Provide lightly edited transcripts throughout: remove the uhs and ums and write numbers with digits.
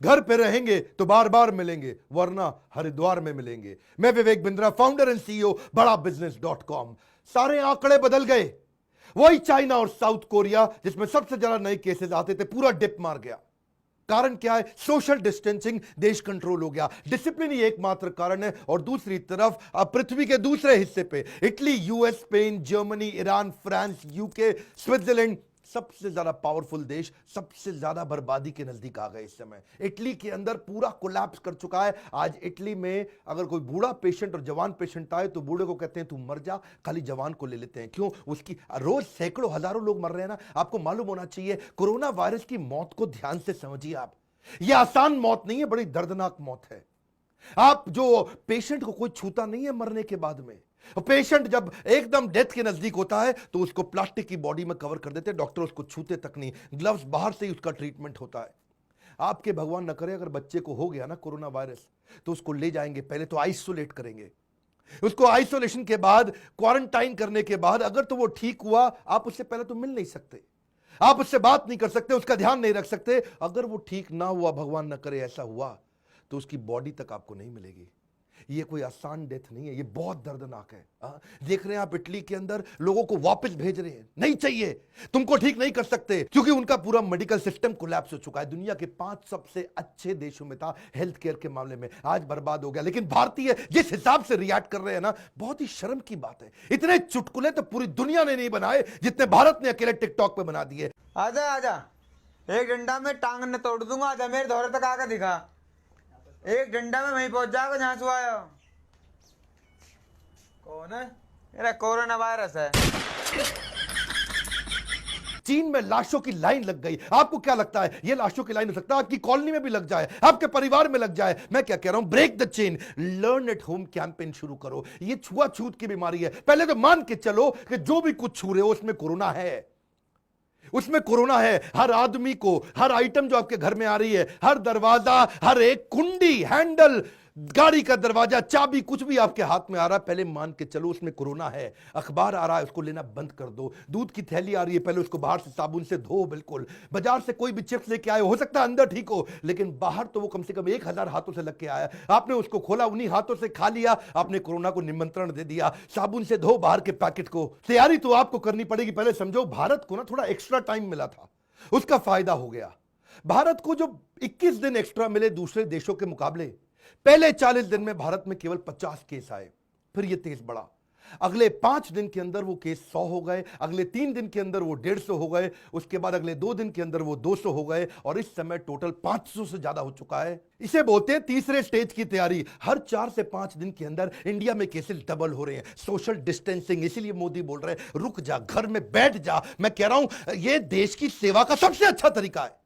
घर पे रहेंगे तो बार बार मिलेंगे, वरना हरिद्वार में मिलेंगे। मैं Vivek Bindra, founder and CEO बड़ा बिजनेस.com। सारे आंकड़े बदल गए। वही चाइना और साउथ कोरिया जिसमें सबसे ज्यादा नए केसेस आते थे, पूरा डिप मार गया। कारण क्या है? सोशल डिस्टेंसिंग, देश कंट्रोल हो गया। डिसिप्लिन ही एकमात्र कारण है। और दूसरी तरफ अब पृथ्वी के दूसरे हिस्से पे Italy, US, Spain, Germany, Iran, France, UK, Switzerland, सबसे ज्यादा पावरफुल देश सबसे ज्यादा बर्बादी के नजदीक आ गए। इस समय इटली के अंदर पूरा कोलैप्स कर चुका है। आज इटली में अगर कोई बूढ़ा पेशेंट और जवान पेशेंट आए तो बूढ़े को कहते हैं तू मर जा, खाली जवान को ले लेते हैं। क्यों? उसकी रोज सैकड़ों हजारों लोग मर रहे हैं ना। आपको मालूम होना चाहिए, कोरोना वायरस की मौत को ध्यान से समझिए आप। यह आसान मौत नहीं है, बड़ी दर्दनाक मौत है। आप जो पेशेंट को कोई छूता नहीं है मरने के बाद में। पेशेंट जब एकदम डेथ के नजदीक होता है तो उसको प्लास्टिक की बॉडी में कवर कर देते हैं, डॉक्टर उसको छूते तक नहीं, ग्लव्स बाहर से ही उसका ट्रीटमेंट होता है। आपके भगवान न करे अगर बच्चे को हो गया ना कोरोना वायरस, तो उसको ले जाएंगे, पहले तो आइसोलेट करेंगे, उसको आइसोलेशन के बाद क्वारंटाइन करने के बाद अगर तो वो ठीक हुआ, आप उससे पहले तो मिल नहीं सकते, आप उससे बात नहीं कर सकते, उसका ध्यान नहीं रख सकते। अगर वो ठीक ना हुआ, भगवान न करे ऐसा हुआ, तो उसकी बॉडी तक आपको नहीं मिलेगी। ये कोई आसान डेथ नहीं है, ये बहुत दर्दनाक है। देख रहे हैं आप इटली के अंदर लोगों को वापस भेज रहे हैं, नहीं चाहिए, तुमको ठीक नहीं कर सकते, क्योंकि उनका पूरा मेडिकल सिस्टम कोलैप्स हो चुका है। दुनिया के 5 सबसे अच्छे देशों में था हेल्थ केयर के मामले में, आज बर्बाद हो गया। लेकिन भारतीय जिस हिसाब से रिएक्ट कर रहे हैं ना, बहुत ही शर्म की बात है। इतने चुटकुले तो पूरी दुनिया ने नहीं बनाए जितने भारत ने अकेले टिकटॉक पे बना दिए। आजा आजा, एक डंडा में टांग न तोड़ दूंगा। आजा मेरे दौरे तक आकर दिखा, एक डंडा में वहीं पहुंच जाएगा जहां से आया। कौन है? मेरा कोरोना वायरस है। चीन में लाशों की लाइन लग गई। आपको क्या लगता है ये लाशों की लाइन हो सकता है आपकी कॉलोनी में भी लग जाए, आपके परिवार में लग जाए? मैं क्या कह रहा हूं, break the chain, learn at home campaign शुरू करो। ये छुआछूत की बीमारी है, पहले तो मान के चलो कि जो भी कुछ छू रहे हो उसमें कोरोना है, उसमें कोरोना है। हर आदमी को, हर आइटम जो आपके घर में आ रही है, हर दरवाजा, हर एक कुंडी, हैंडल, गाड़ी का दरवाजा, चाबी, कुछ भी आपके हाथ में आ रहा है, पहले मान के चलो उसमें कोरोना है। अखबार आ रहा है, उसको लेना बंद कर दो। दूध की थैली आ रही है, पहले उसको बाहर से साबुन से धो। बिल्कुल, बाजार से कोई भी चिप्स लेके आए, हो सकता है अंदर ठीक हो, लेकिन बाहर तो वो कम से कम 1000 हाथों से लग के आया। आपने उसको खोला, उन्हीं हाथों से खा लिया, आपने कोरोना को निमंत्रण दे दिया। साबुन से धो बाहर के पैकेट को। तैयारी तो आपको करनी पड़ेगी। पहले समझो, भारत को ना थोड़ा एक्स्ट्रा टाइम मिला था, उसका फायदा हो गया। भारत को जो 21 दिन एक्स्ट्रा मिले दूसरे देशों के मुकाबले, पहले 40 दिन में भारत में केवल 50 केस आए, फिर ये तेज बढ़ा। अगले 5 दिन के अंदर वो केस 100 हो गए, अगले 3 दिन के अंदर वो 150 हो गए, उसके बाद अगले 2 दिन के अंदर वो 200 हो गए, और इस समय टोटल 500 से ज्यादा हो चुका है। इसे बोलते हैं तीसरे स्टेज की तैयारी। हर 4 से 5 दिन के अंदर इंडिया में केसेस डबल हो रहे हैं। सोशल डिस्टेंसिंग, इसीलिए मोदी बोल रहे हैं रुक जा, घर में बैठ जा। मैं कह रहा हूं ये देश की सेवा का सबसे अच्छा तरीका है।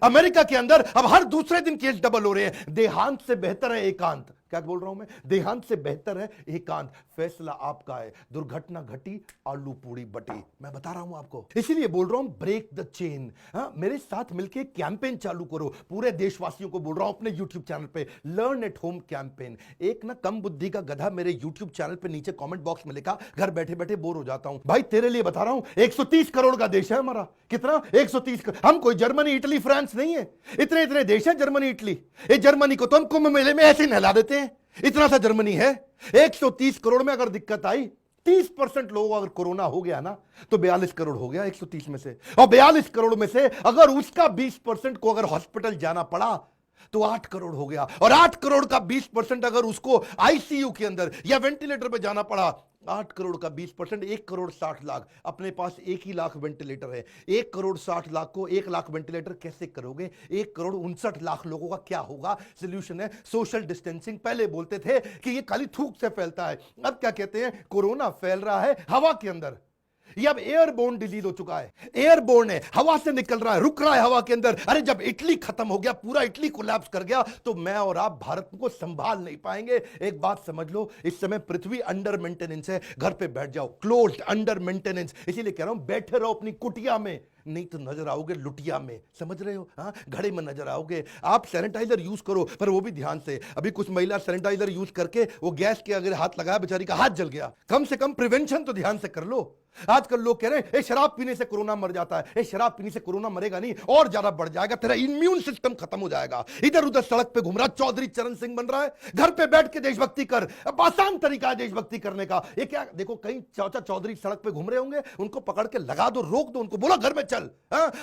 अमेरिका के अंदर अब हर दूसरे दिन केस डबल हो रहे हैं। देहांत से बेहतर है एकांत। क्या बोल रहा हूं मैं? देहांत से बेहतर है एकांत। फैसला आपका है। दुर्घटना घटी, आलू पूड़ी बटी। मैं बता रहा हूं आपको, इसीलिए बोल रहा हूं ब्रेक द चेन। मेरे साथ मिलकर कैंपेन चालू करो। पूरे देशवासियों को बोल रहा हूं अपने यूट्यूब चैनल पे, लर्न एट होम कैंपेन। एक ना कम बुद्धि का गधा मेरे यूट्यूब चैनल पे नीचे कमेंट बॉक्स में लिखा, घर बैठे बैठे बोर हो जाता हूं। भाई तेरे लिए बता रहा हूं, 130 करोड़ का देश है हमारा। कितना? 130 करोड़। हम कोई जर्मनी, इटली, फ्रांस नहीं है। इतने इतने देश हैं जर्मनी, इटली। ये जर्मनी को तो हम कुंभ मेले में ऐसे नहला देते हैं, इतना सा जर्मनी है। 130 करोड़ में अगर दिक्कत आई, 30% लोगों को अगर कोरोना हो गया ना, तो 42 करोड़ हो गया 130 में से। और 42 करोड़ में से अगर उसका 20% को अगर हॉस्पिटल जाना पड़ा, तो 8 करोड़ हो गया। और 8 करोड़ का 20% अगर उसको आईसीयू के अंदर या वेंटिलेटर पे जाना पड़ा, 8 करोड़ का 20%, 1 करोड़ 60 लाख। अपने पास 1 ही लाख वेंटिलेटर है। 1 करोड़ 60 लाख को 1 लाख वेंटिलेटर कैसे करोगे? 1 करोड़ 59 लाख लोगों का क्या होगा? सोल्यूशन है सोशल डिस्टेंसिंग। पहले बोलते थे कि ये खाली थूक से फैलता है, अब क्या कहते हैं? कोरोना फैल रहा है हवा के अंदर। ये अब एयरबोर्न डिजीज हो चुका है। एयरबोर्न है, हवा से निकल रहा है, रुक रहा है हवा के अंदर। अरे जब इटली खत्म हो गया, पूरा इटली कोलैप्स कर गया, तो मैं और आप भारत को संभाल नहीं पाएंगे। एक बात समझ लो, इस समय पृथ्वी अंडर मेंटेनेंस है। घर पे बैठ जाओ, क्लोज्ड, अंडर मेंटेनेंस। इसीलिए कह रहा हूं बैठे रहो अपनी कुटिया में, नहीं तो नजर आओगे लुटिया में। समझ रहे हो? हाँ, घड़े में नजर आओगे। आप सैनिटाइजर यूज करो, पर वो भी ध्यान से। अभी कुछ महिला सैनिटाइजर यूज करके वो गैस के अगर हाथ लगाया, बेचारी का हाथ जल गया। कम से कम प्रिवेंशन तो ध्यान से कर लो। आजकल लोग कह रहे हैं शराब पीने से कोरोना मर जाता है। शराब पीने से कोरोना मरेगा नहीं, और ज्यादा बढ़ जाएगा, तेरा इम्यून सिस्टम खत्म हो जाएगा। इधर उधर सड़क पे घूम रहा चौधरी चरण सिंह बन रहा है, घर पे बैठ के देशभक्ति कर। अब आसान तरीका है देशभक्ति करने का। ये क्या, देखो कहीं चाचा चौधरी सड़क पे घूम रहे होंगे, उनको पकड़ के लगा दो, रोक दो, उनको बोला घर में चल।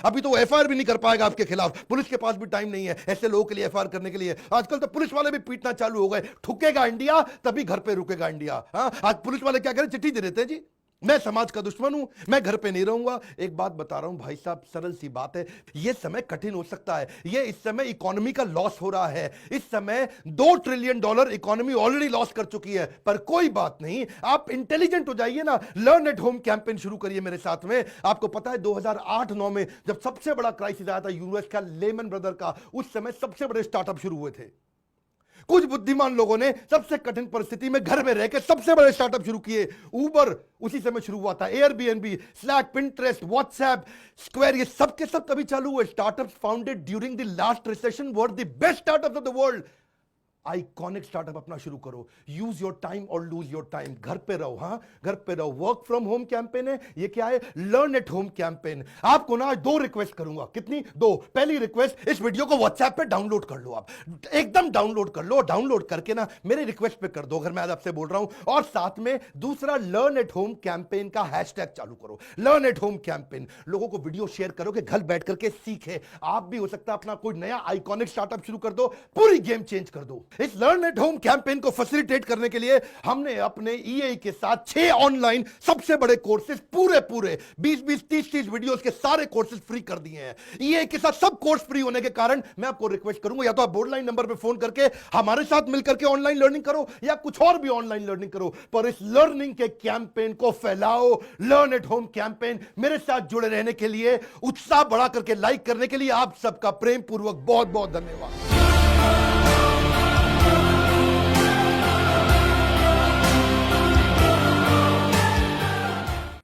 अभी तो वो एफआईआर भी नहीं कर पाएगा आपके खिलाफ, पुलिस के पास भी टाइम नहीं है ऐसे लोगों के लिए एफआईआर करने के लिए। आजकल तो पुलिस वाले भी पीटना चालू हो गए, ठुकेगा इंडिया तभी घर पे रुकेगा इंडिया। आज पुलिस वाले क्या करें, चिट्ठी दे देते हैं जी, मैं समाज का दुश्मन हूं, मैं घर पे नहीं रहूंगा। एक बात बता रहा हूं भाई साहब, सरल सी बात है, यह समय कठिन हो सकता है, ये इस समय इकोनॉमी का लॉस हो रहा है। इस समय $2 ट्रिलियन इकोनॉमी ऑलरेडी लॉस कर चुकी है, पर कोई बात नहीं, आप इंटेलिजेंट हो जाइए ना। लर्न एट होम कैंपेन शुरू करिए मेरे साथ में। आपको पता है 2008-9 में जब सबसे बड़ा क्राइसिस आया था यूएस का, लेमन ब्रदर का, उस समय सबसे बड़े स्टार्टअप शुरू हुए थे। कुछ बुद्धिमान लोगों ने सबसे कठिन परिस्थिति में घर में रहकर सबसे बड़े स्टार्टअप शुरू किए। उबर उसी समय शुरू हुआ था, Airbnb, slack, Pinterest, WhatsApp, square, ये सब के सब कभी चालू हुए। Startups founded during the last recession were the best startups of the world. Iconic startup अपना शुरू करो। यूज योर टाइम और लूज योर टाइम। घर पे रहो, हाँ घर पे रहो। वर्क फ्रॉम होम कैंपेन है, ये क्या है, लर्न एट होम कैंपेन। आपको ना 2 रिक्वेस्ट करूंगा। कितनी? 2। पहली रिक्वेस्ट, इस वीडियो को व्हाट्सएप पे डाउनलोड कर लो, आप एकदम डाउनलोड कर लो। डाउनलोड करके ना मेरे रिक्वेस्ट पे कर दो अगर मैं आज आपसे बोल रहा हूं। और साथ में दूसरा, लर्न एट होम कैंपेन का हैशटैग चालू करो, लर्न एट होम कैंपेन। लोगों को वीडियो शेयर करो कि घर बैठ करके सीखे। आप भी हो सकता है अपना कोई नया आइकॉनिक स्टार्टअप शुरू कर दो, पूरी गेम चेंज कर दो। इस लर्न एट होम कैंपेन को फैसिलिटेट करने के लिए हमने अपने ईए के साथ 6 ऑनलाइन सबसे बड़े कोर्सेज, पूरे 20-20, 30-30 वीडियोस के सारे कोर्सेज फ्री कर दिए हैं। ईए के साथ सब कोर्स फ्री होने के कारण मैं आपको रिक्वेस्ट करूंगा, या तो आप बोर्ड लाइन नंबर पे फोन करके हमारे साथ मिलकर के ऑनलाइन लर्निंग करो, या कुछ और भी ऑनलाइन लर्निंग करो, पर इस लर्निंग के कैंपेन को फैलाओ। लर्न एट होम कैंपेन मेरे साथ जुड़े रहने के लिए, उत्साह बढ़ा करके लाइक करने के लिए आप सबका प्रेम पूर्वक बहुत बहुत धन्यवाद।